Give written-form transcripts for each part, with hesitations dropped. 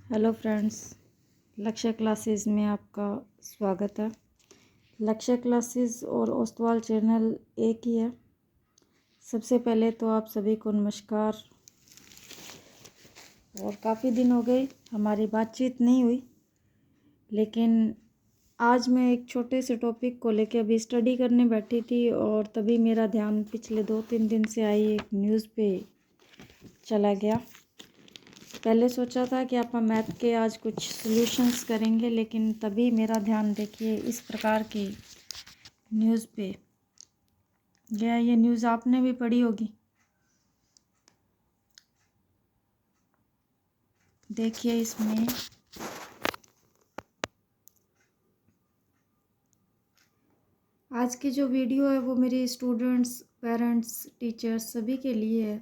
Hello friends, लक्ष्य classes में आपका स्वागत है। लक्ष्य क्लासेस और ओस्तवाल चैनल एक ही है। सबसे पहले तो आप सभी को नमस्कार। और काफ़ी दिन हो गए हमारी बातचीत नहीं हुई, लेकिन आज मैं एक छोटे से टॉपिक को लेकर अभी स्टडी करने बैठी थी और तभी मेरा ध्यान पिछले 2-3 दिन से आई एक न्यूज़ पे चला गया। पहले सोचा था कि आप मैथ के आज कुछ सॉल्यूशंस करेंगे, लेकिन तभी मेरा ध्यान देखिए इस प्रकार की न्यूज़ पे गया। ये न्यूज़ आपने भी पढ़ी होगी। देखिए इसमें आज की जो वीडियो है वो मेरे स्टूडेंट्स, पेरेंट्स, टीचर्स सभी के लिए है।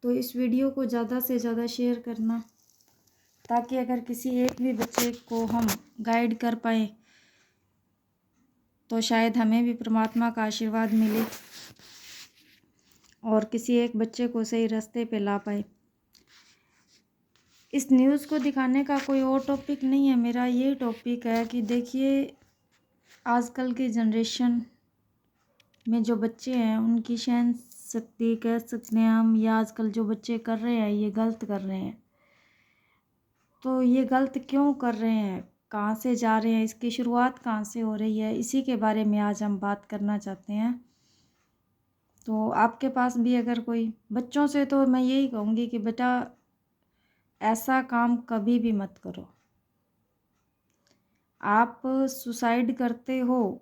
तो इस वीडियो को ज़्यादा से ज़्यादा शेयर करना, ताकि अगर किसी एक भी बच्चे को हम गाइड कर पाए तो शायद हमें भी परमात्मा का आशीर्वाद मिले और किसी एक बच्चे को सही रास्ते पे ला पाए। इस न्यूज़ को दिखाने का कोई और टॉपिक नहीं है, मेरा ये टॉपिक है कि देखिए आजकल की जनरेशन में जो बच्चे हैं उनकी सहन शक्ति कह सकते हैं हम, या आजकल जो बच्चे कर रहे हैं ये गलत कर रहे हैं। तो ये गलत क्यों कर रहे हैं, कहाँ से जा रहे हैं, इसकी शुरुआत कहाँ से हो रही है, इसी के बारे में आज हम बात करना चाहते हैं। तो आपके पास भी अगर कोई बच्चों से, तो मैं यही कहूँगी कि बेटा ऐसा काम कभी भी मत करो। आप सुसाइड करते हो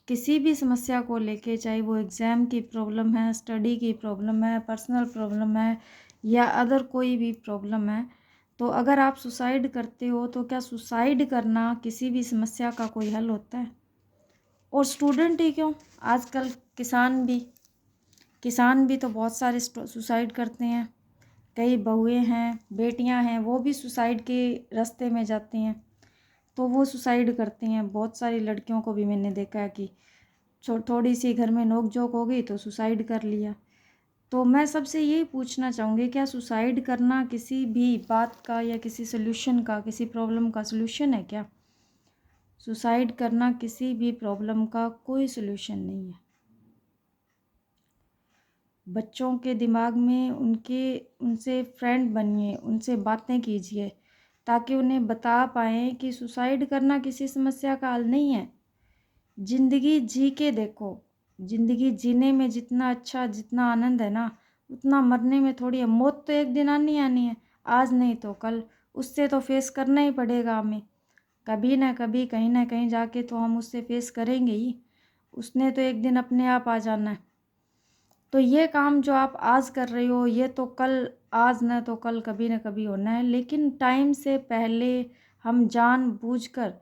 किसी भी समस्या को लेके, चाहे वो एग्ज़ाम की प्रॉब्लम है, स्टडी की प्रॉब्लम है, पर्सनल प्रॉब्लम है या अदर कोई भी प्रॉब्लम है, तो अगर आप सुसाइड करते हो तो क्या सुसाइड करना किसी भी समस्या का कोई हल होता है? और स्टूडेंट ही क्यों, आजकल किसान भी तो बहुत सारे सुसाइड करते हैं। कई बहुएं हैं, बेटियां हैं, वो भी सुसाइड के रास्ते में जाती हैं, तो वो सुसाइड करती हैं। बहुत सारी लड़कियों को भी मैंने देखा है कि थोड़ी सी घर में नोक झोंक हो गई तो सुसाइड कर लिया। तो मैं सबसे यही पूछना चाहूँगी, क्या सुसाइड करना किसी भी बात का या किसी सल्यूशन का, किसी प्रॉब्लम का सल्यूशन है क्या? सुसाइड करना किसी भी प्रॉब्लम का कोई सल्यूशन नहीं है। बच्चों के दिमाग में उनसे फ्रेंड बनिए, उनसे बातें कीजिए, ताकि उन्हें बता पाएँ कि सुसाइड करना किसी समस्या का हल नहीं है। ज़िंदगी जी के देखो। ज़िंदगी जीने में जितना अच्छा, जितना आनंद है ना, उतना मरने में थोड़ी है। मौत तो एक दिन आनी आनी है, आज नहीं तो कल। उससे तो फेस करना ही पड़ेगा हमें। कभी ना कभी, कहीं ना कहीं जाके तो हम उससे फेस करेंगे ही। उसने तो एक दिन अपने आप आ जाना है। तो ये काम जो आप आज कर रहे हो, ये तो कल, आज न तो कल, कभी ना कभी होना है। लेकिन टाइम से पहले हम जानबूझकर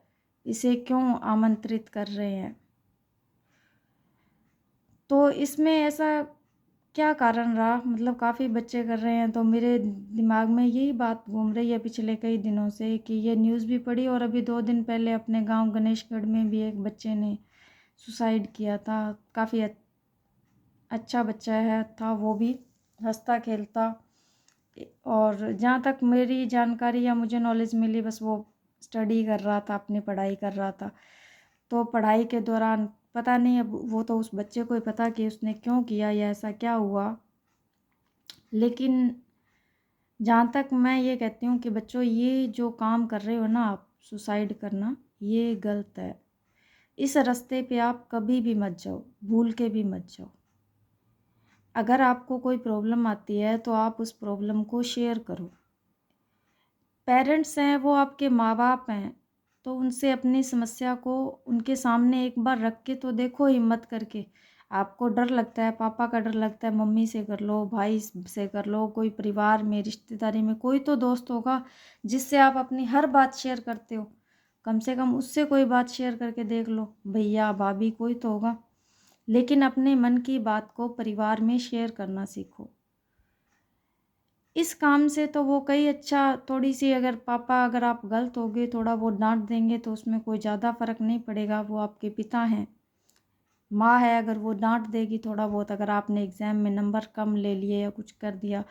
इसे क्यों आमंत्रित कर रहे हैं? तो इसमें ऐसा क्या कारण रहा? मतलब काफ़ी बच्चे कर रहे हैं, तो मेरे दिमाग में यही बात घूम रही है पिछले कई दिनों से कि ये न्यूज़ भी पढ़ी, और अभी 2 दिन पहले अपने गांव गणेशगढ़ में भी एक बच्चे ने सुसाइड किया था। काफ़ी अच्छा बच्चा था वो भी, हंसता खेलता। और जहाँ तक मेरी जानकारी या मुझे नॉलेज मिली, बस वो स्टडी कर रहा था, अपनी पढ़ाई कर रहा था। तो पढ़ाई के दौरान पता नहीं, अब वो तो उस बच्चे को ही पता कि उसने क्यों किया या ऐसा क्या हुआ। लेकिन जहाँ तक मैं ये कहती हूँ कि बच्चों, ये जो काम कर रहे हो ना आप, सुसाइड करना, ये गलत है। इस रास्ते पे आप कभी भी मत जाओ, भूल के भी मत जाओ। अगर आपको कोई प्रॉब्लम आती है तो आप उस प्रॉब्लम को शेयर करो। पेरेंट्स हैं, वो आपके माँ बाप हैं, तो उनसे अपनी समस्या को उनके सामने एक बार रख के तो देखो, हिम्मत करके। आपको डर लगता है, पापा का डर लगता है, मम्मी से कर लो, भाई से कर लो, कोई परिवार में, रिश्तेदारी में कोई तो दोस्त होगा जिससे आप अपनी हर बात शेयर करते हो। कम से कम उससे कोई बात शेयर करके देख लो, भैया भाभी कोई तो होगा। लेकिन अपने मन की बात को परिवार में शेयर करना सीखो। इस काम से तो वो कई अच्छा, थोड़ी सी अगर पापा, अगर आप गलत हो गए, थोड़ा वो डांट देंगे तो उसमें कोई ज़्यादा फ़र्क नहीं पड़ेगा, वो आपके पिता हैं। माँ है, अगर वो डांट देगी थोड़ा बहुत, अगर आपने एग्ज़ाम में नंबर कम ले लिए या कुछ कर दिया,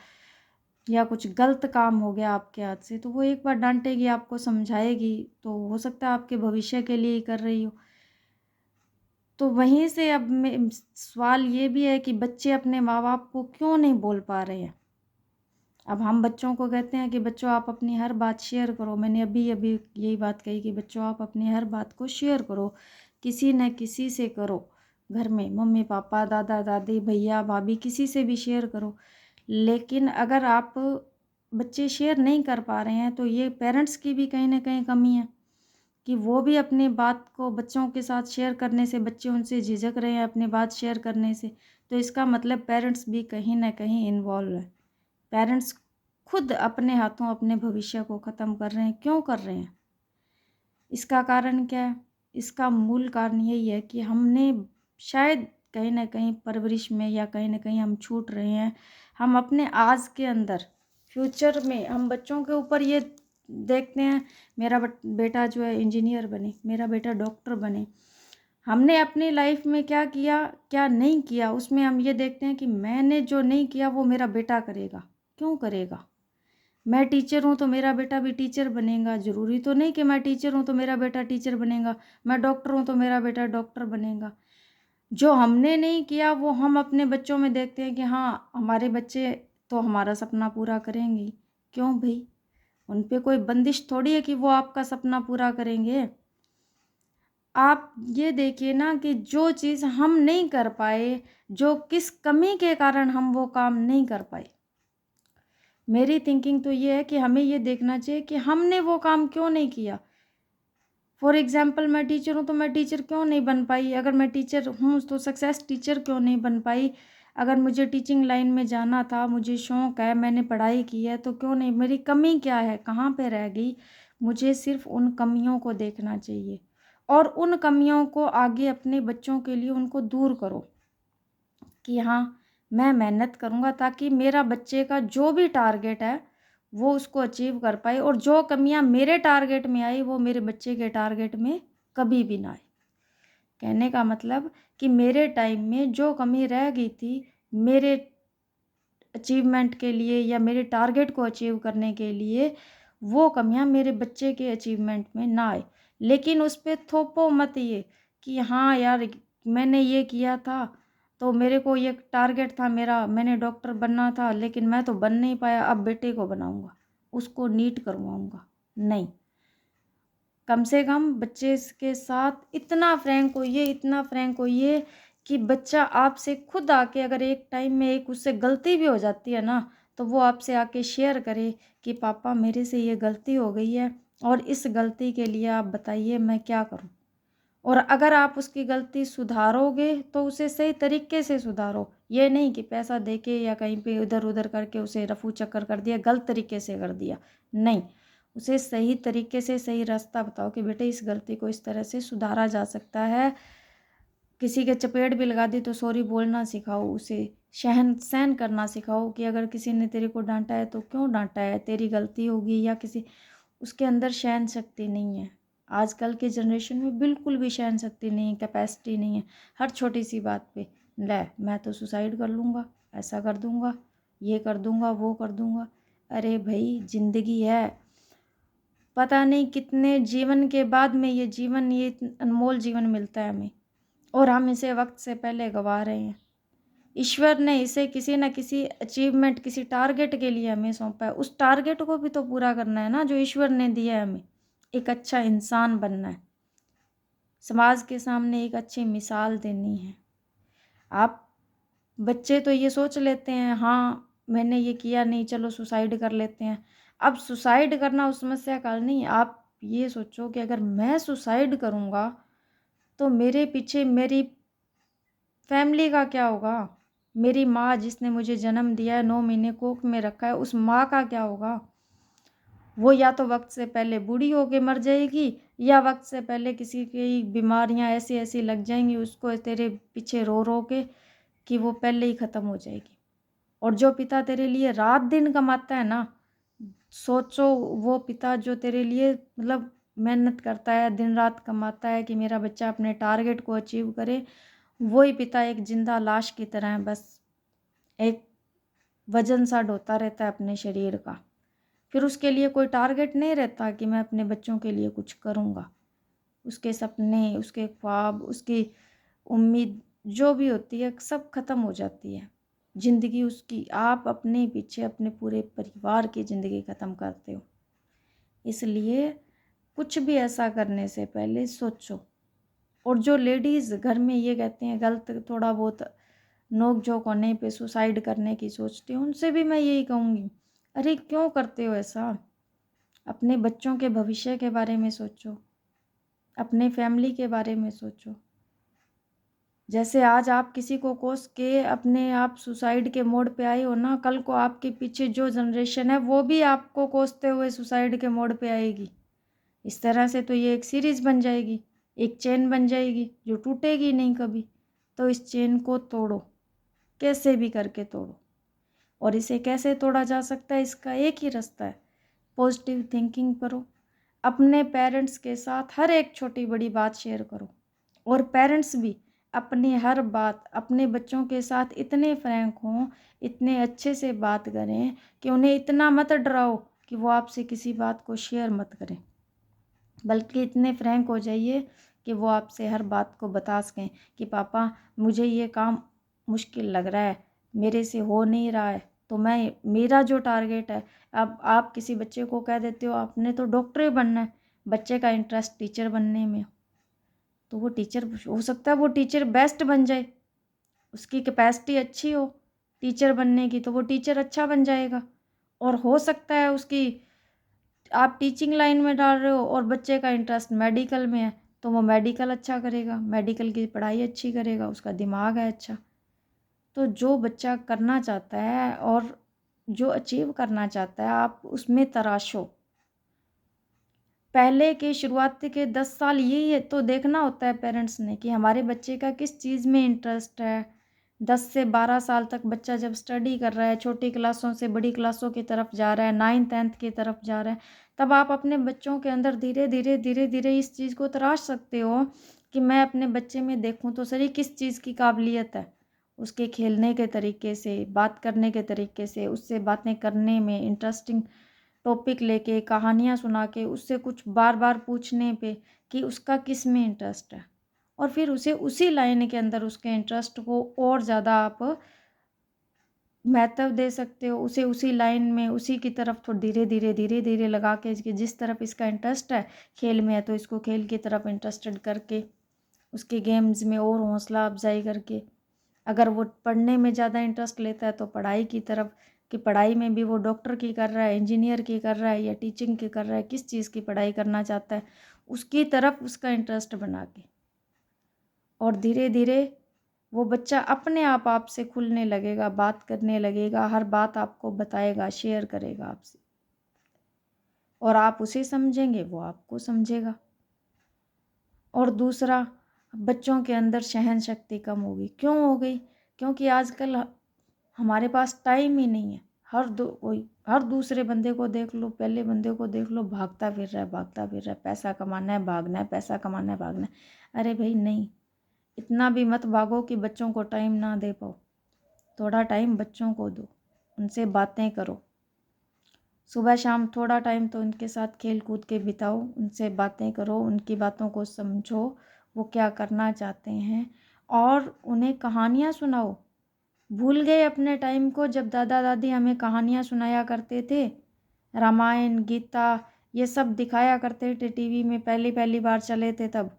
या कुछ गलत काम हो गया आपके हाथ से, तो वो एक बार डांटेगी, आपको समझाएगी, तो हो सकता है आपके भविष्य के लिए ही कर रही हो। तो वहीं से अब मैं सवाल ये भी है कि बच्चे अपने माँ बाप को क्यों नहीं बोल पा रहे हैं। अब हम बच्चों को कहते हैं कि बच्चों आप अपनी हर बात शेयर करो। मैंने अभी अभी यही बात कही कि बच्चों आप अपनी हर बात को शेयर करो, किसी न किसी से करो। घर में मम्मी पापा, दादा दादी, भैया भाभी, किसी से भी शेयर करो। लेकिन अगर आप बच्चे शेयर नहीं कर पा रहे हैं, तो ये पेरेंट्स की भी कहीं ना कहीं कमी है कि वो भी अपनी बात को बच्चों के साथ शेयर करने से, बच्चे उनसे झिझक रहे हैं अपनी बात शेयर करने से, तो इसका मतलब पेरेंट्स भी कहीं ना कहीं इन्वॉल्व है। पेरेंट्स खुद अपने हाथों अपने भविष्य को ख़त्म कर रहे हैं। क्यों कर रहे हैं? इसका कारण क्या है? इसका मूल कारण यही है कि हमने शायद कहीं न कहीं परवरिश में या कहीं न कहीं हम छूट रहे हैं। हम अपने आज के अंदर, फ्यूचर में हम बच्चों के ऊपर ये देखते हैं, मेरा बेटा जो है इंजीनियर बने, मेरा बेटा डॉक्टर बने। हमने अपनी लाइफ में क्या किया, क्या नहीं किया, उसमें हम ये देखते हैं कि मैंने जो नहीं किया वो मेरा बेटा करेगा। क्यों करेगा? मैं टीचर हूँ तो मेरा बेटा भी टीचर बनेगा। ज़रूरी तो नहीं कि मैं टीचर हूँ तो मेरा बेटा टीचर बनेगा, मैं डॉक्टर हूँ तो मेरा बेटा डॉक्टर बनेगा। जो हमने नहीं किया वो हम अपने बच्चों में देखते हैं कि हाँ, हमारे बच्चे तो हमारा सपना पूरा करेंगे ही। क्यों भई? उन पे कोई बंदिश थोड़ी है कि वो आपका सपना पूरा करेंगे। आप ये देखिए ना कि जो चीज़ हम नहीं कर पाए, जो किस कमी के कारण हम वो काम नहीं कर पाए। मेरी थिंकिंग तो ये है कि हमें ये देखना चाहिए कि हमने वो काम क्यों नहीं किया। फॉर एग्ज़ाम्पल मैं टीचर हूँ तो मैं टीचर क्यों नहीं बन पाई? अगर मैं टीचर हूँ तो सक्सेस टीचर क्यों नहीं बन पाई? अगर मुझे टीचिंग लाइन में जाना था, मुझे शौक़ है, मैंने पढ़ाई की है, तो क्यों नहीं? मेरी कमी क्या है? कहाँ पे रह गई? मुझे सिर्फ़ उन कमियों को देखना चाहिए और उन कमियों को आगे अपने बच्चों के लिए उनको दूर करो कि हाँ, मैं मेहनत करूँगा ताकि मेरा बच्चे का जो भी टारगेट है, वो उसको अचीव कर पाए और जो कमियाँ मेरे टारगेट में आई, वो मेरे बच्चे के टारगेट में कभी भी ना आए। कहने का मतलब कि मेरे टाइम में जो कमी रह गई थी, मेरे अचीवमेंट के लिए या मेरे टारगेट को अचीव करने के लिए, वो कमियाँ मेरे बच्चे के अचीवमेंट में ना आए। लेकिन उस पे थोपो मत ये कि हाँ यार, मैंने ये किया था, तो मेरे को ये टारगेट था मेरा, मैंने डॉक्टर बनना था, लेकिन मैं तो बन नहीं पाया, अब बेटे को बनाऊँगा, उसको नीट करवाऊँगा। नहीं, कम से कम बच्चे के साथ इतना फ्रैंक होइए कि बच्चा आपसे खुद आके, अगर एक टाइम में एक उससे गलती भी हो जाती है ना, तो वो आपसे आके शेयर करे कि पापा मेरे से ये गलती हो गई है और इस गलती के लिए आप बताइए मैं क्या करूं। और अगर आप उसकी गलती सुधारोगे तो उसे सही तरीके से सुधारो। ये नहीं कि पैसा देके या कहीं पे इधर-उधर करके उसे रफू चक्कर कर दिया, गलत तरीके से कर दिया। नहीं, उसे सही तरीके से सही रास्ता बताओ कि बेटे इस गलती को इस तरह से सुधारा जा सकता है। किसी के चपेट भी लगा दी तो सॉरी बोलना सिखाओ उसे, सहन करना सिखाओ कि अगर किसी ने तेरे को डाँटा है तो क्यों डाँटा है, तेरी गलती होगी या किसी, उसके अंदर सहन शक्ति नहीं है। आजकल के जनरेशन में बिल्कुल भी सहन शक्ति नहीं है, कैपेसिटी नहीं है। हर छोटी-सी बात पे मैं तो सुसाइड कर लूँगा, ऐसा कर दूँगा, ये कर दूँगा, वो कर दूँगा। अरे भई ज़िंदगी है, पता नहीं कितने जीवन के बाद में ये अनमोल जीवन मिलता है हमें और हम इसे वक़्त से पहले गँवा रहे हैं। ईश्वर ने इसे किसी न किसी अचीवमेंट, किसी टारगेट के लिए हमें सौंपा है। उस टारगेट को भी तो पूरा करना है ना जो ईश्वर ने दिया है हमें। एक अच्छा इंसान बनना है, समाज के सामने एक अच्छी मिसाल देनी है। आप बच्चे तो ये सोच लेते हैं, हाँ, मैंने ये किया नहीं, चलो सुसाइड कर लेते हैं। अब सुसाइड करना उस समस्या का हल नहीं है। आप ये सोचो कि अगर मैं सुसाइड करूँगा, तो मेरे पीछे मेरी फैमिली का क्या होगा? मेरी माँ जिसने मुझे जन्म दिया है, 9 महीने कोख में रखा है, उस माँ का क्या होगा? वो या तो वक़्त से पहले बूढ़ी होके मर जाएगी या वक़्त से पहले किसी की बीमारियाँ ऐसी-ऐसी लग जाएँगी उसको तेरे पीछे रो-रो के कि वो पहले ही ख़त्म हो जाएगी। और जो पिता तेरे लिए रात-दिन कमाता है ना, सोचो वो पिता जो तेरे लिए मतलब मेहनत करता है, दिन-रात कमाता है कि मेरा बच्चा अपने टारगेट को अचीव करे, वही पिता एक ज़िंदा लाश की तरह है बस। एक वजन सा ढोता रहता है अपने शरीर का। फिर उसके लिए कोई टारगेट नहीं रहता कि मैं अपने बच्चों के लिए कुछ करूँगा। उसके सपने, उसके ख्वाब, उसकी उम्मीद जो भी होती है सब ख़त्म हो जाती है। ज़िंदगी उसकी, आप अपने पीछे अपने पूरे परिवार की ज़िंदगी ख़त्म करते हो। इसलिए कुछ भी ऐसा करने से पहले सोचो। और जो लेडीज़ घर में ये कहते हैं गलत थोड़ा बहुत नोक-झोंक होने पे सुसाइड करने की सोचती हूँ, उनसे भी मैं यही कहूँगी, अरे क्यों करते हो ऐसा? अपने बच्चों के भविष्य के बारे में सोचो, अपने फैमिली के बारे में सोचो। जैसे आज आप किसी को कोस के अपने आप सुसाइड के मोड़ पे आए हो ना, कल को आपके पीछे जो जनरेशन है वो भी आपको कोसते हुए सुसाइड के मोड़ पे आएगी। इस तरह से तो ये एक सीरीज़ बन जाएगी, एक चेन बन जाएगी जो टूटेगी नहीं कभी। तो इस चेन को तोड़ो, कैसे भी करके तोड़ो। और इसे कैसे तोड़ा जा सकता है, इसका एक ही रास्ता है, पॉजिटिव थिंकिंग करो। अपने पेरेंट्स के साथ हर एक छोटी बड़ी बात शेयर करो। और पेरेंट्स भी अपनी हर बात अपने बच्चों के साथ इतने फ्रैंक हों, इतने अच्छे से बात करें कि उन्हें इतना मत डराओ कि वो आपसे किसी बात को शेयर मत करें, बल्कि इतने फ्रैंक हो जाइए कि वो आपसे हर बात को बता सकें कि पापा मुझे ये काम मुश्किल लग रहा है, मेरे से हो नहीं रहा है, तो मैं मेरा जो टारगेट है। अब आप किसी बच्चे को कह देते हो आपने तो डॉक्टर ही बनना है, बच्चे का इंटरेस्ट टीचर बनने में, तो वो टीचर हो सकता है वो टीचर बेस्ट बन जाए, उसकी कैपेसिटी अच्छी हो टीचर बनने की, तो वो टीचर अच्छा बन जाएगा। और हो सकता है उसकी, आप टीचिंग लाइन में डाल रहे हो और बच्चे का इंटरेस्ट मेडिकल में है, तो वो मेडिकल अच्छा करेगा, मेडिकल की पढ़ाई अच्छी करेगा, उसका दिमाग है अच्छा। तो जो बच्चा करना चाहता है और जो अचीव करना चाहता है आप उसमें तराशो। पहले के शुरुआती के 10 साल यही तो देखना होता है पेरेंट्स ने कि हमारे बच्चे का किस चीज़ में इंटरेस्ट है। 10 से 12 साल तक बच्चा जब स्टडी कर रहा है, छोटी क्लासों से बड़ी क्लासों की तरफ जा रहा है, 9th-10th की तरफ जा रहा है, तब आप अपने बच्चों के अंदर धीरे-धीरे, धीरे-धीरे इस चीज़ को तराश सकते हो कि मैं अपने बच्चे में देखूँ तो सही किस चीज़ की काबिलियत है। उसके खेलने के तरीके से, बात करने के तरीके से, उससे बातें करने में, इंटरेस्टिंग टॉपिक लेके, कहानियाँ सुना के, उससे कुछ बार-बार पूछने पे कि उसका किस में इंटरेस्ट है। और फिर उसे उसी लाइन के अंदर उसके इंटरेस्ट को और ज़्यादा आप महत्व दे सकते हो। उसे उसी लाइन में उसी की तरफ थोड़ा धीरे-धीरे, धीरे-धीरे लगा के कि जिस तरफ इसका इंटरेस्ट है, खेल में है तो इसको खेल की तरफ इंटरेस्टेड करके, उसके गेम्स में और हौसला अफ़ज़ाई करके। अगर वो पढ़ने में ज़्यादा इंटरेस्ट लेता है तो पढ़ाई की तरफ, कि पढ़ाई में भी वो डॉक्टर की कर रहा है, इंजीनियर की कर रहा है या टीचिंग की कर रहा है, किस चीज़ की पढ़ाई करना चाहता है, उसकी तरफ उसका इंटरेस्ट बना के। और धीरे-धीरे वो बच्चा अपने आप आपसे खुलने लगेगा, बात करने लगेगा, हर बात आपको बताएगा, शेयर करेगा आपसे। और आप उसे समझेंगे, वो आपको समझेगा। और दूसरा, बच्चों के अंदर सहन शक्ति कम होगी। क्यों हो गई? क्योंकि आजकल हमारे पास टाइम ही नहीं है। हर दूसरे बंदे को देख लो, पहले बंदे को देख लो, भागता फिर रहा है, भागता फिर रहा है, पैसा कमाना है, भागना है, पैसा कमाना है, भागना है। अरे भई नहीं, इतना भी मत भागो कि बच्चों को टाइम ना दे पाओ। थोड़ा टाइम बच्चों को दो, उनसे बातें करो। सुबह शाम थोड़ा टाइम तो उनके साथ खेल कूद के बिताओ, उनसे बातें करो, उनकी बातों को समझो, वो क्या करना चाहते हैं, और उन्हें कहानियाँ सुनाओ। भूल गए अपने टाइम को जब दादा दादी हमें कहानियाँ सुनाया करते थे, रामायण गीता ये सब दिखाया करते थे टीवी में, पहली पहली बार चले थे तब।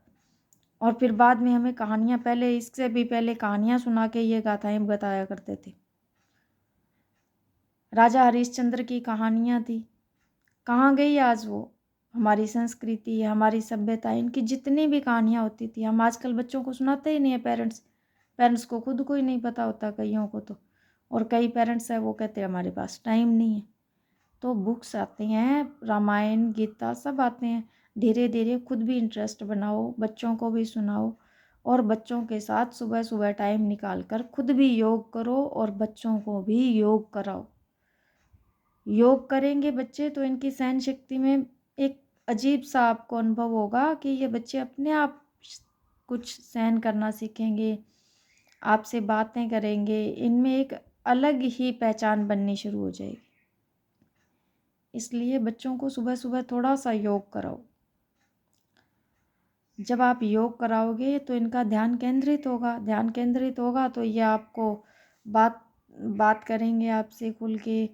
और फिर बाद में हमें कहानियाँ, पहले इससे भी पहले कहानियाँ सुना के ये गाथाएँ बताया करते थे। राजा हरिश्चंद्र की कहानियाँ थी, कहाँ गई आज वो? हमारी संस्कृति, हमारी सभ्यता, इनकी जितनी भी कहानियाँ होती थी हम आजकल बच्चों को सुनाते ही नहीं है। पेरेंट्स को खुद को ही नहीं पता होता कईयों को तो। और कई पेरेंट्स हैं वो कहते हैं हमारे पास टाइम नहीं है। तो बुक्स आती हैं, रामायण गीता सब आते हैं। धीरे धीरे खुद भी इंटरेस्ट बनाओ, बच्चों को भी सुनाओ, और बच्चों के साथ सुबह सुबह टाइम निकाल कर खुद भी योग करो और बच्चों को भी योग कराओ। योग करेंगे बच्चे तो इनकी सहन शक्ति में एक अजीब सा आपको अनुभव होगा कि ये बच्चे अपने आप कुछ सहन करना सीखेंगे, आपसे बातें करेंगे, इनमें एक अलग ही पहचान बननी शुरू हो जाएगी। इसलिए बच्चों को सुबह सुबह थोड़ा सा योग कराओ। जब आप योग कराओगे तो इनका ध्यान केंद्रित होगा तो ये आपको बात बात करेंगे आपसे खुल के,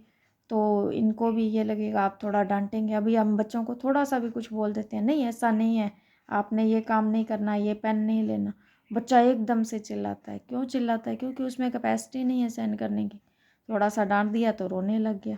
तो इनको भी ये लगेगा आप थोड़ा डांटेंगे। अभी हम बच्चों को थोड़ा सा भी कुछ बोल देते हैं, नहीं ऐसा नहीं है, आपने ये काम नहीं करना, ये पेन नहीं लेना, बच्चा एकदम से चिल्लाता है। क्यों चिल्लाता है? क्योंकि उसमें कैपेसिटी नहीं है सहन करने की। थोड़ा सा डांट दिया तो रोने लग गया।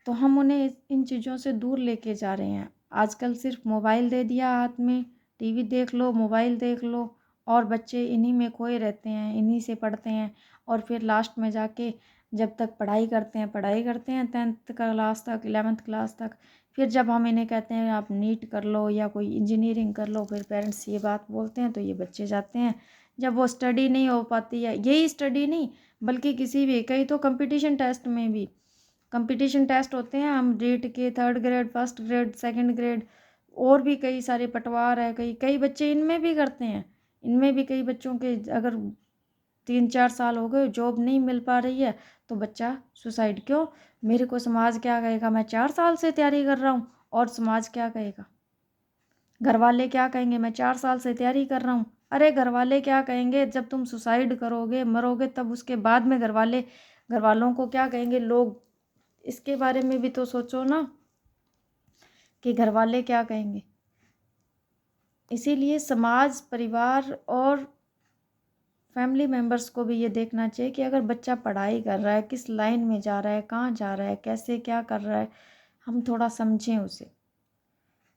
तो हम उन्हें इन चीज़ों से दूर लेके जा रहे हैं। आजकल सिर्फ मोबाइल दे दिया हाथ में, टीवी देख लो, मोबाइल देख लो, और बच्चे इन्हीं में खोए रहते हैं, इन्हीं से पढ़ते हैं। और फिर लास्ट में जाके जब तक पढ़ाई करते हैं 10th क्लास तक, 11th क्लास तक, फिर जब हम इन्हें कहते हैं आप नीट कर लो या कोई इंजीनियरिंग कर लो, फिर पेरेंट्स ये बात बोलते हैं तो ये बच्चे जाते हैं। जब वो स्टडी नहीं हो पाती है, यही स्टडी नहीं बल्कि किसी भी, कई तो कंपटीशन टेस्ट में भी, कंपटीशन टेस्ट होते हैं, हम रीट के 3rd grade, 1st grade, 2nd grade, और भी कई सारे पटवार है, कई कई बच्चे इनमें भी करते हैं। इनमें भी कई बच्चों के अगर 3-4 साल हो गए जॉब नहीं मिल पा रही है तो बच्चा सुसाइड। क्यों? मेरे को समाज क्या कहेगा, मैं 4 साल से तैयारी कर रहा हूँ, और समाज क्या कहेगा, घर वाले क्या कहेंगे, मैं 4 साल से तैयारी कर रहा हूँ। अरे घर वाले क्या कहेंगे जब तुम सुसाइड करोगे, मरोगे, तब उसके बाद में घर वालों को क्या कहेंगे लोग, इसके बारे में भी तो सोचो ना कि घर वाले क्या कहेंगे। इसीलिए समाज, परिवार और फैमिली मेम्बर्स को भी ये देखना चाहिए कि अगर बच्चा पढ़ाई कर रहा है, किस लाइन में जा रहा है, कहाँ जा रहा है, कैसे क्या कर रहा है, हम थोड़ा समझें उसे।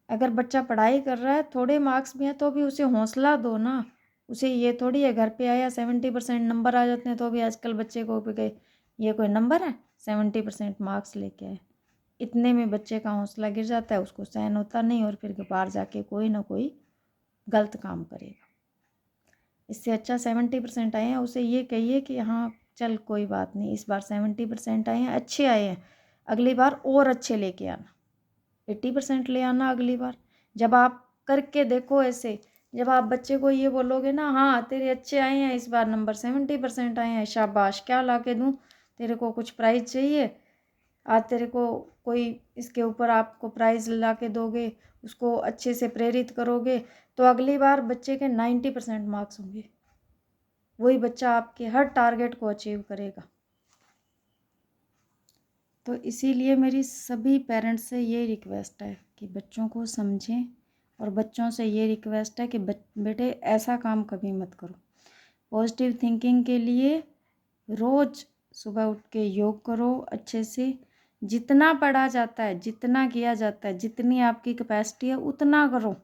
अगर बच्चा पढ़ाई कर रहा है, थोड़े मार्क्स भी हैं तो भी उसे हौसला दो ना। उसे ये थोड़ी है घर पे आया 70% नंबर आ जाते हैं तो भी आजकल बच्चे को भी गए ये कोई नंबर है, 70% मार्क्स लेके आए। इतने में बच्चे का हौसला गिर जाता है, उसको सहन होता नहीं, और फिर बाहर जाके कोई ना कोई गलत काम करेगा। इससे अच्छा 70% आए हैं उसे ये कहिए कि हाँ चल कोई बात नहीं, इस बार 70% आए हैं, अच्छे आए हैं, अगली बार और अच्छे लेके आना, 80% ले आना अगली बार। जब आप करके देखो ऐसे, जब आप बच्चे को ये बोलोगे ना, हाँ तेरे अच्छे आए हैं, इस बार नंबर 70% आए हैं, शाबाश, क्या ला के दूँ, तेरे को कुछ प्राइज़ चाहिए, आज तेरे को कोई इसके ऊपर आपको प्राइज़ ला के दोगे, उसको अच्छे से प्रेरित करोगे, तो अगली बार बच्चे के 90% मार्क्स होंगे। वही बच्चा आपके हर टारगेट को अचीव करेगा। तो इसीलिए मेरी सभी पेरेंट्स से ये रिक्वेस्ट है कि बच्चों को समझें, और बच्चों से ये रिक्वेस्ट है कि बेटे ऐसा काम कभी मत करो। पॉजिटिव थिंकिंग के लिए रोज़ सुबह उठ के योग करो अच्छे से, जितना पढ़ा जाता है, जितना किया जाता है, जितनी आपकी कैपेसिटी है उतना करो,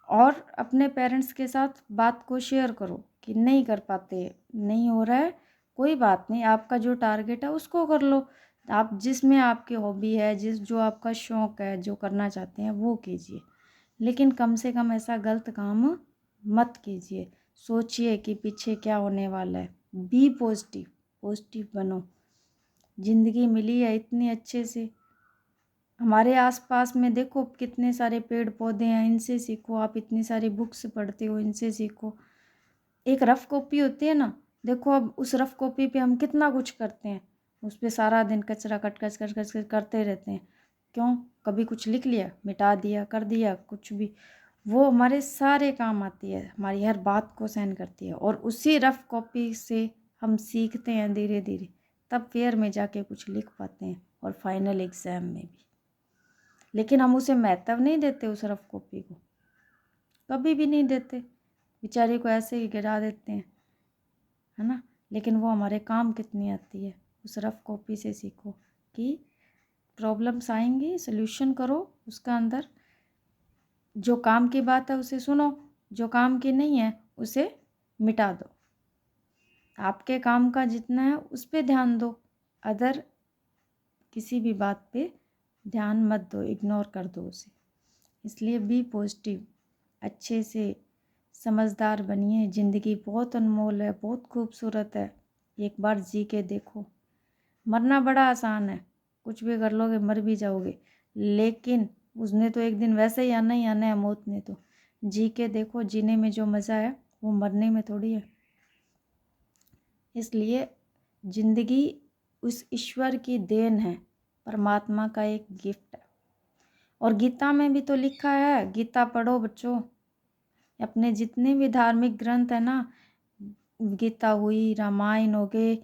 और अपने पेरेंट्स के साथ बात को शेयर करो कि नहीं कर पाते, नहीं हो रहा है, कोई बात नहीं, आपका जो टारगेट है उसको कर लो। आप जिसमें आपकी हॉबी है, जो आपका शौक़ है, जो करना चाहते हैं वो कीजिए, लेकिन कम से कम ऐसा गलत काम मत कीजिए। सोचिए कि पीछे क्या होने वाला है, बी पॉजिटिव, पॉजिटिव बनो। ज़िंदगी मिली है इतने अच्छे से, हमारे आसपास में देखो कितने सारे पेड़ पौधे हैं, इनसे सीखो। आप इतनी सारी बुक्स पढ़ते हो, इनसे सीखो। एक रफ़ कॉपी होती है ना, देखो अब उस रफ़ कॉपी पे हम कितना कुछ करते हैं, उस पर सारा दिन कचरा कट कच कच कच करते रहते हैं। क्यों? कभी कुछ लिख लिया, मिटा दिया, कर दिया कुछ भी, वो हमारे सारे काम आती है, हमारी हर बात को सहन करती है, और उसी रफ़ कॉपी से हम सीखते हैं धीरे धीरे, तब फेयर में जाके कुछ लिख पाते हैं, और फाइनल एग्ज़ाम में भी। लेकिन हम उसे महत्व नहीं देते, उस रफ़ कॉपी को कभी भी नहीं देते, बेचारे को ऐसे ही गिरा देते हैं, है ना। लेकिन वो हमारे काम कितनी आती है। उस रफ़ कॉपी से सीखो कि प्रॉब्लम्स आएंगी, सल्यूशन करो, उसका अंदर जो काम की बात है उसे सुनो, जो काम की नहीं है उसे मिटा दो। आपके काम का जितना है उस पर ध्यान दो, अदर किसी भी बात पे ध्यान मत दो, इग्नोर कर दो उसे। इसलिए बी पॉजिटिव, अच्छे से समझदार बनिए। ज़िंदगी बहुत अनमोल है, बहुत खूबसूरत है, एक बार जी के देखो। मरना बड़ा आसान है, कुछ भी कर लोगे, मर भी जाओगे, लेकिन उसने तो एक दिन वैसे ही आना है, मौत ने तो। जी के देखो, जीने में जो मज़ा है वो मरने में थोड़ी है। इसलिए ज़िंदगी उस ईश्वर की देन है, परमात्मा का एक गिफ्ट है। और गीता में भी तो लिखा है, गीता पढ़ो बच्चों। अपने जितने भी धार्मिक ग्रंथ है ना, गीता हुई, रामायण हो गए,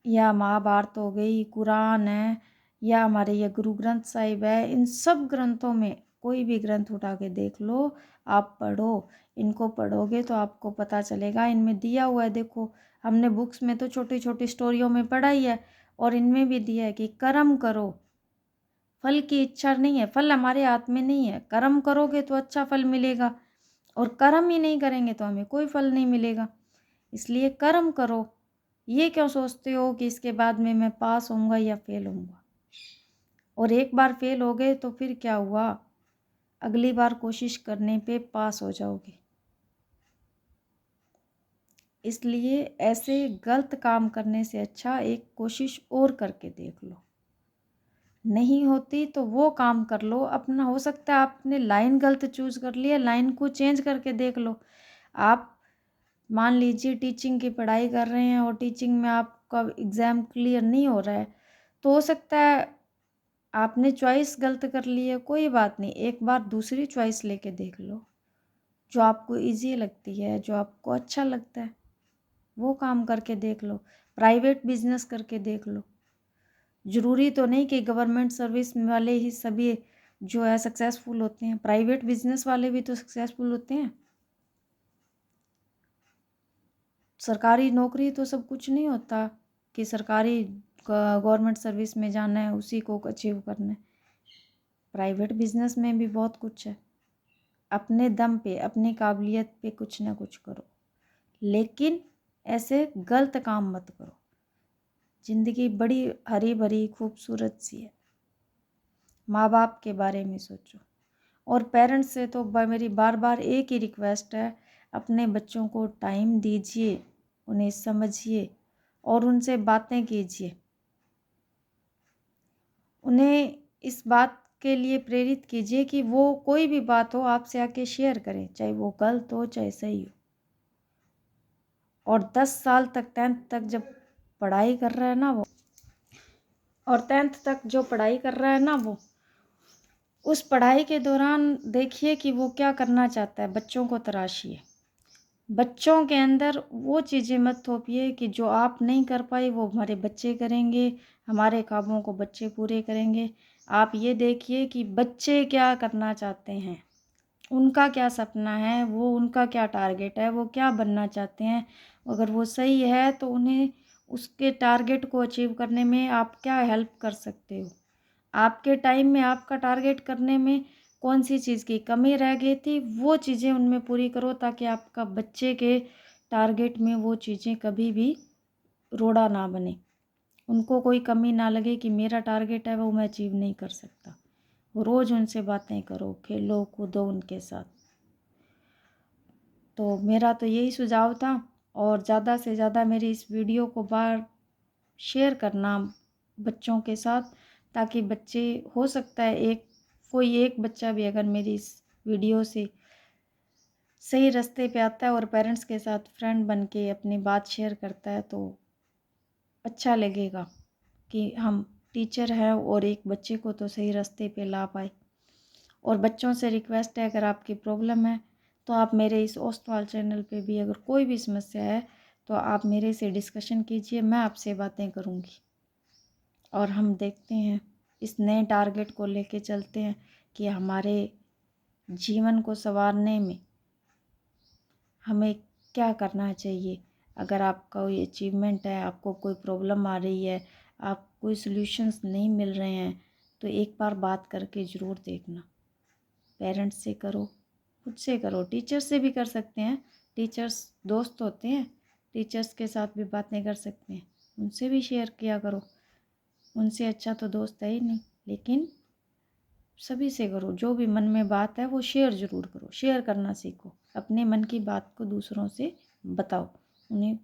या महाभारत हो गई, कुरान है, या हमारे ये गुरु ग्रंथ साहिब है, इन सब ग्रंथों में कोई भी ग्रंथ उठा के देख लो, आप पढ़ो। इनको पढ़ोगे तो आपको पता चलेगा, इनमें दिया हुआ है। देखो, हमने बुक्स में तो छोटी छोटी स्टोरियों में पढ़ा ही है, और इनमें भी दिया है कि कर्म करो, फल की इच्छा नहीं है। फल हमारे हाथ में नहीं है। कर्म करोगे तो अच्छा फल मिलेगा, और कर्म ही नहीं करेंगे तो हमें कोई फल नहीं मिलेगा। इसलिए कर्म करो। ये क्यों सोचते हो कि इसके बाद में मैं पास होऊंगा या फेल होऊंगा? और एक बार फेल हो गए तो फिर क्या हुआ? अगली बार कोशिश करने पे पास हो जाओगे। इसलिए ऐसे गलत काम करने से अच्छा एक कोशिश और करके देख लो। नहीं होती तो वो काम कर लो अपना। हो सकता है आपने लाइन गलत चूज कर लिया, लाइन को चेंज करके देख लो। आप मान लीजिए टीचिंग की पढ़ाई कर रहे हैं और टीचिंग में आपका एग्ज़ाम क्लियर नहीं हो रहा है, तो हो सकता है आपने चॉइस गलत कर ली है। कोई बात नहीं, एक बार दूसरी चॉइस लेके देख लो, जो आपको इजी लगती है, जो आपको अच्छा लगता है, वो काम करके देख लो। प्राइवेट बिजनेस करके देख लो। ज़रूरी तो नहीं कि गवर्नमेंट सर्विस वाले ही सभी जो है सक्सेसफुल होते हैं, प्राइवेट बिजनेस वाले भी तो सक्सेसफुल होते हैं। सरकारी नौकरी तो सब कुछ नहीं होता कि सरकारी गवर्नमेंट सर्विस में जाना है, उसी को अचीव करना है। प्राइवेट बिजनेस में भी बहुत कुछ है। अपने दम पे, अपनी काबिलियत पे कुछ ना कुछ करो, लेकिन ऐसे गलत काम मत करो। ज़िंदगी बड़ी हरी भरी खूबसूरत सी है। माँ बाप के बारे में सोचो। और पेरेंट्स से तो मेरी बार बार एक ही रिक्वेस्ट है, अपने बच्चों को टाइम दीजिए, उन्हें समझिए और उनसे बातें कीजिए। उन्हें इस बात के लिए प्रेरित कीजिए कि वो कोई भी बात हो आपसे आके शेयर करें, चाहे वो गलत हो चाहे सही हो। और 10 साल तक 10th तक जब पढ़ाई कर रहा है ना वो, और 10th तक जो पढ़ाई कर रहा है ना वो, उस पढ़ाई के दौरान देखिए कि वो क्या करना चाहता है, बच्चों को तराशिए। बच्चों के अंदर वो चीज़ें मत थोपिए कि जो आप नहीं कर पाए वो हमारे बच्चे करेंगे, हमारे ख्वाबों को बच्चे पूरे करेंगे। आप ये देखिए कि बच्चे क्या करना चाहते हैं, उनका क्या सपना है, वो उनका क्या टारगेट है, वो क्या बनना चाहते हैं। अगर वो सही है तो उन्हें उसके टारगेट को अचीव करने में आप क्या हेल्प कर सकते हो। आपके टाइम में आपका टारगेट करने में कौन सी चीज़ की कमी रह गई थी, वो चीज़ें उनमें पूरी करो, ताकि आपका बच्चे के टारगेट में वो चीज़ें कभी भी रोड़ा ना बने, उनको कोई कमी ना लगे कि मेरा टारगेट है वो मैं अचीव नहीं कर सकता। रोज़ उनसे बातें करो, खेलो कूदो उनके साथ। तो मेरा तो यही सुझाव था। और ज़्यादा से ज़्यादा मेरी इस वीडियो को बार शेयर करना बच्चों के साथ, ताकि बच्चे, हो सकता है कोई एक बच्चा भी अगर मेरी इस वीडियो से सही रास्ते पे आता है और पेरेंट्स के साथ फ्रेंड बन के अपनी बात शेयर करता है, तो अच्छा लगेगा कि हम टीचर हैं और एक बच्चे को तो सही रास्ते पे ला पाए। और बच्चों से रिक्वेस्ट है, अगर आपकी प्रॉब्लम है तो आप मेरे इस ओस्टवाल चैनल पे भी अगर कोई भी समस्या है तो आप मेरे से डिस्कशन कीजिए, मैं आपसे बातें करूँगी और हम देखते हैं, इस नए टारगेट को लेके चलते हैं कि हमारे जीवन को संवारने में हमें क्या करना चाहिए। अगर आपका कोई अचीवमेंट है, आपको कोई प्रॉब्लम आ रही है, आप कोई सॉल्यूशंस नहीं मिल रहे हैं, तो एक बार बात करके ज़रूर देखना। पेरेंट्स से करो, खुद से करो, टीचर्स से भी कर सकते हैं। टीचर्स दोस्त होते हैं, टीचर्स के साथ भी बातें कर सकते हैं, उनसे भी शेयर किया करो। उनसे अच्छा तो दोस्त है ही नहीं। लेकिन सभी से करो, जो भी मन में बात है वो शेयर ज़रूर करो, शेयर करना सीखो। अपने मन की बात को दूसरों से बताओ, उन्हें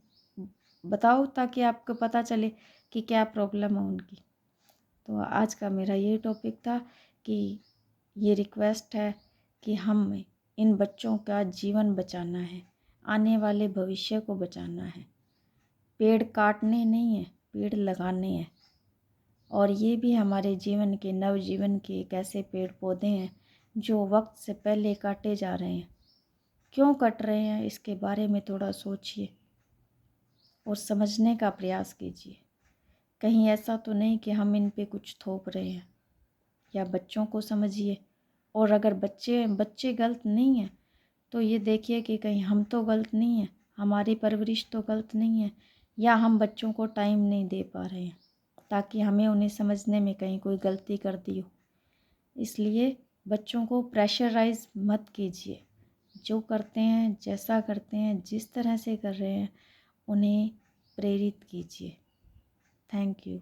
बताओ ताकि आपको पता चले कि क्या प्रॉब्लम है उनकी। तो आज का मेरा ये टॉपिक था कि ये रिक्वेस्ट है कि हमें इन बच्चों का जीवन बचाना है। आने वाले भविष्य को बचाना है। पेड़ काटने नहीं है, पेड़ लगाने हैं। और ये भी हमारे जीवन के, नवजीवन के एक ऐसे पेड़ पौधे हैं जो वक्त से पहले काटे जा रहे हैं। क्यों कट रहे हैं, इसके बारे में थोड़ा सोचिए और समझने का प्रयास कीजिए। कहीं ऐसा तो नहीं कि हम इन पे कुछ थोप रहे हैं। या बच्चों को समझिए, और अगर बच्चे गलत नहीं हैं तो ये देखिए कि कहीं हम तो गलत नहीं हैं, हमारी परवरिश तो गलत नहीं है, या हम बच्चों को टाइम नहीं दे पा रहे हैं ताकि हमें उन्हें समझने में कहीं कोई गलती कर दी हो। इसलिए बच्चों को प्रेशराइज मत कीजिए। जो करते हैं, जैसा करते हैं, जिस तरह से कर रहे हैं, उन्हें प्रेरित कीजिए। Thank you.